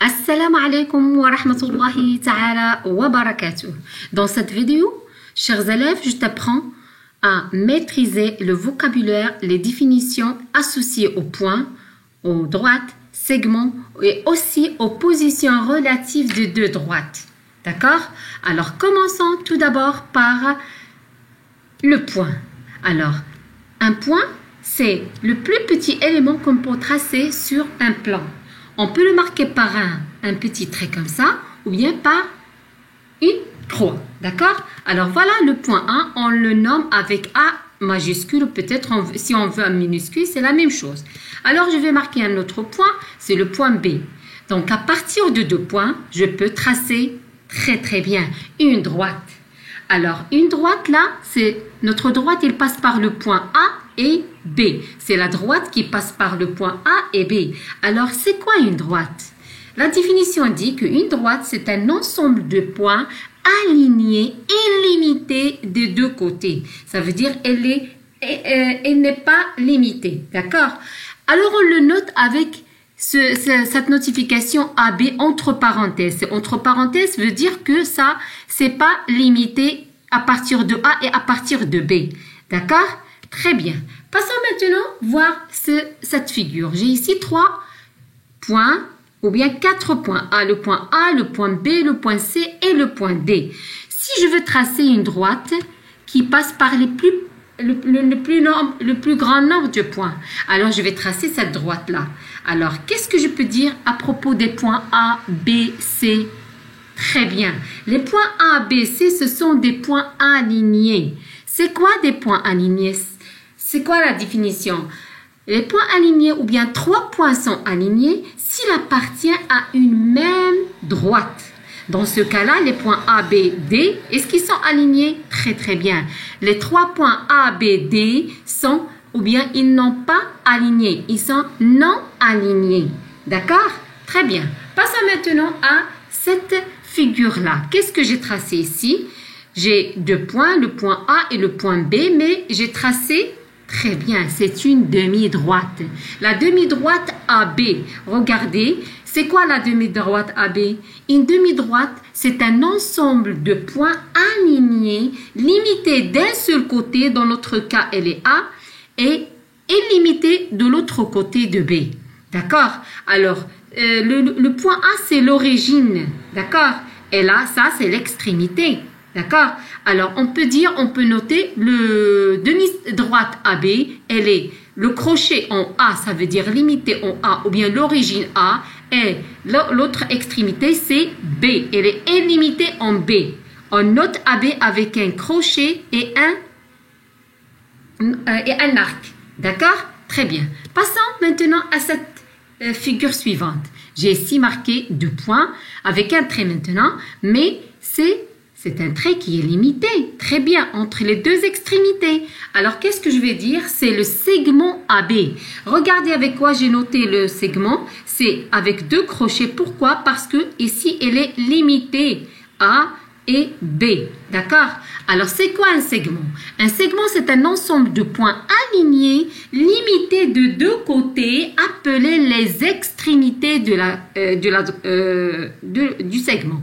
Assalamu alaikum wa rahmatullahi ta'ala wa barakatuh. Dans cette vidéo, chers élèves, je t'apprends à maîtriser le vocabulaire, les définitions associées aux points, aux droites, segments et aussi aux positions relatives de deux droites. D'accord? Alors, commençons tout d'abord par le point. Alors, un point, c'est le plus petit élément qu'on peut tracer sur un plan. On peut le marquer par un petit trait comme ça ou bien par une croix. D'accord? Alors voilà le point A, on le nomme avec A majuscule ou peut-être si on veut un minuscule, c'est la même chose. Alors je vais marquer un autre point, c'est le point B. Donc à partir de 2 points, je peux tracer très bien une droite. Alors une droite là, c'est notre droite, il passe par le point A et B. C'est la droite qui passe par le point A et B. Alors, c'est quoi une droite? La définition dit qu'une droite, c'est un ensemble de points alignés et limités des deux côtés. Ça veut dire elle n'est pas limitée. D'accord? Alors, on le note avec cette notification AB entre parenthèses. Entre parenthèses veut dire que ça, c'est pas limité à partir de A et à partir de B. D'accord? Très bien. Passons maintenant voir cette figure. J'ai ici 3 points ou bien 4 points. Le point A, le point B, le point C et le point D. Si je veux tracer une droite qui passe par le plus grand nombre de points, alors je vais tracer cette droite-là. Alors, qu'est-ce que je peux dire à propos des points A, B, C? Très bien. Les points A, B, C, ce sont des points alignés. C'est quoi des points alignés? C'est quoi la définition? Les points alignés ou bien 3 points sont alignés s'il appartient à une même droite. Dans ce cas-là, les points A, B, D, est-ce qu'ils sont alignés? Très bien. Les 3 points A, B, D sont ou bien ils n'ont pas aligné. Ils sont non alignés. D'accord? Très bien. Passons maintenant à cette figure-là. Qu'est-ce que j'ai tracé ici? J'ai 2 points, le point A et le point B, mais j'ai tracé très bien, c'est une demi-droite. La demi-droite AB, regardez, c'est quoi la demi-droite AB? Une demi-droite, c'est un ensemble de points alignés, limités d'un seul côté, dans notre cas, elle est A, et illimitée de l'autre côté de B. D'accord? Alors, le point A, c'est l'origine. D'accord? Et là, ça, c'est l'extrémité. D'accord? Alors, on peut noter le demi-droite AB, elle est le crochet en A, ça veut dire limité en A, ou bien l'origine A, et l'autre extrémité, c'est B, elle est illimitée en B. On note AB avec un crochet et un arc. D'accord? Très bien. Passons maintenant à cette figure suivante. J'ai ici marqué 2 points avec un trait maintenant, mais c'est un trait qui est limité, très bien, entre les deux extrémités. Alors, qu'est-ce que je vais dire? C'est le segment AB. Regardez avec quoi j'ai noté le segment. C'est avec 2 crochets. Pourquoi? Parce que ici, elle est limitée. A et B. D'accord? Alors, c'est quoi un segment? Un segment, c'est un ensemble de points alignés, limités de 2 côtés, appelés les extrémités du segment.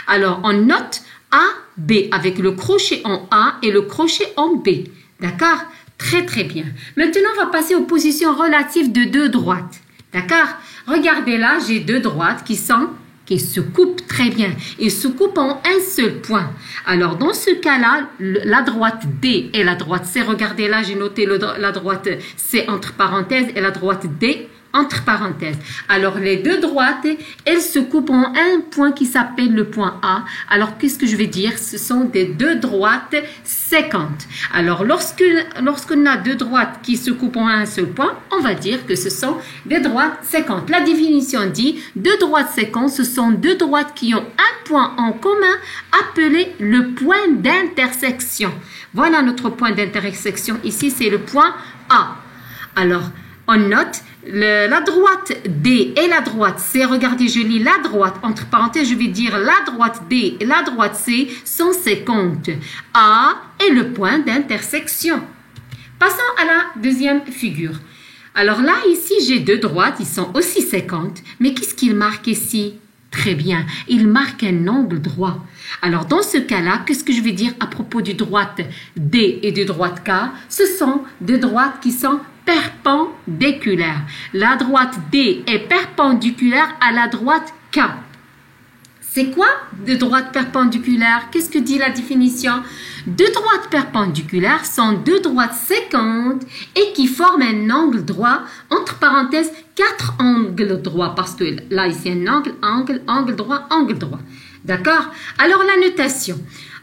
Alors, on note A, B, avec le crochet en A et le crochet en B. D'accord? Très bien. Maintenant, on va passer aux positions relatives de 2 droites. D'accord? Regardez là, j'ai 2 droites qui se coupent très bien. Ils se coupent en un seul point. Alors, dans ce cas-là, la droite D et la droite C, regardez là, j'ai noté la droite C entre parenthèses et la droite D entre parenthèses. Alors, les 2 droites, elles se coupent en un point qui s'appelle le point A. Alors, qu'est-ce que je vais dire? Ce sont des 2 droites séquentes. Alors, lorsqu'on a 2 droites qui se coupent en un seul point, on va dire que ce sont des droites séquentes. La définition dit 2 droites séquentes, ce sont 2 droites qui ont un point en commun appelé le point d'intersection. Voilà notre point d'intersection. Ici, c'est le point A. Alors, on note la droite D et la droite C. Regardez, je lis la droite. Entre parenthèses, je vais dire la droite D et la droite C sont séquentes. A est le point d'intersection. Passons à la deuxième figure. Alors là, ici, j'ai deux droites, ils sont aussi 50. Mais qu'est-ce qu'il marque ici? Très bien, il marque un angle droit. Alors dans ce cas-là, qu'est-ce que je vais dire à propos du droite D et du droite K? Ce sont deux droites qui sont perpendiculaires. La droite D est perpendiculaire à la droite K. C'est quoi deux droites perpendiculaires? Qu'est-ce que dit la définition? Deux droites perpendiculaires sont deux droites séquentes et qui forment un angle droit, entre parenthèses, 4 angles droits, parce que là, ici, un angle droit. D'accord? Alors, la notation.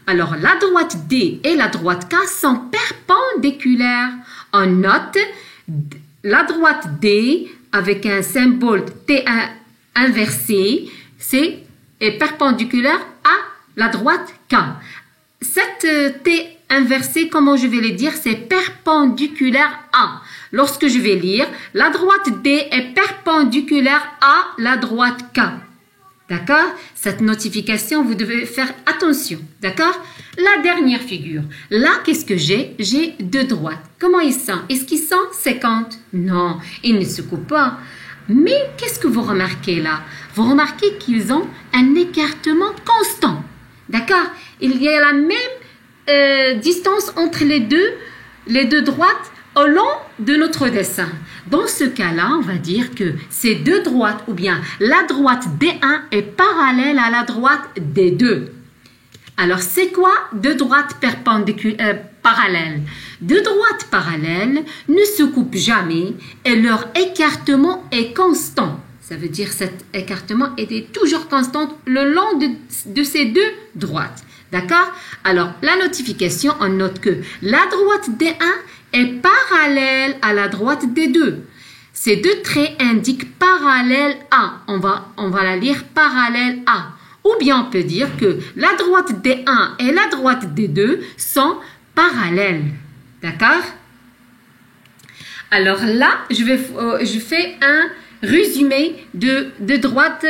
Alors, la droite D et la droite K sont perpendiculaires. On note la droite D avec un symbole T1 inversé, est perpendiculaire à la droite K. Cette T inversée, comment je vais le dire, c'est perpendiculaire à. Lorsque je vais lire, la droite D est perpendiculaire à la droite K. D'accord? Cette notification, vous devez faire attention. D'accord? La dernière figure. Là, qu'est-ce que j'ai? J'ai deux droites. Comment ils sont? Est-ce qu'ils sont 50? Non, ils ne se coupent pas. Mais qu'est-ce que vous remarquez là? Vous remarquez qu'ils ont un écartement constant. D'accord? Il y a la même distance entre les deux droites au long de notre dessin. Dans ce cas-là, on va dire que ces deux droites, ou bien la droite D1 est parallèle à la droite D2. Alors, c'est quoi deux droites parallèles? Deux droites parallèles ne se coupent jamais et leur écartement est constant. Ça veut dire que cet écartement est toujours constant le long de ces deux droites. D'accord? Alors, la notification, on note que la droite D1 est parallèle à la droite D2. Ces deux traits indiquent parallèle à. On va la lire parallèle à. Ou bien on peut dire que la droite D1 et la droite D2 sont parallèles. D'accord? Alors là, je fais un résumé de droite,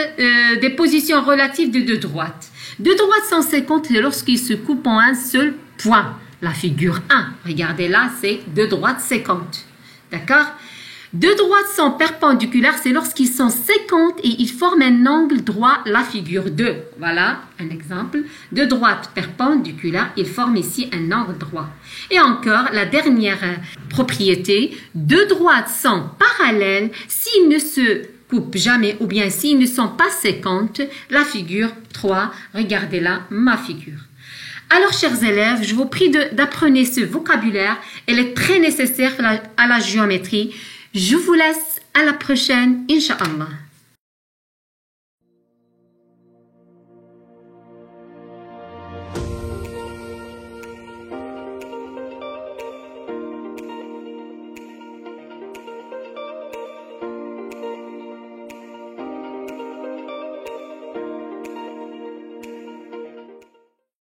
des positions relatives de deux droites. Deux droites sont 50 lorsqu'ils se coupent en un seul point. La figure 1, regardez là, c'est deux droites 50. D'accord? Deux droites sont perpendiculaires, c'est lorsqu'ils sont 50 et ils forment un angle droit, la figure 2. Voilà un exemple. Deux droites perpendiculaires, ils forment ici un angle droit. Et encore, la dernière propriété, deux droites sont parallèles s'ils ne se coupent jamais ou bien s'ils ne sont pas 50, la figure 3. Regardez là ma figure. Alors, chers élèves, je vous prie d'apprendre ce vocabulaire. Il est très nécessaire à la géométrie. Je vous laisse à la prochaine, Inch'Allah.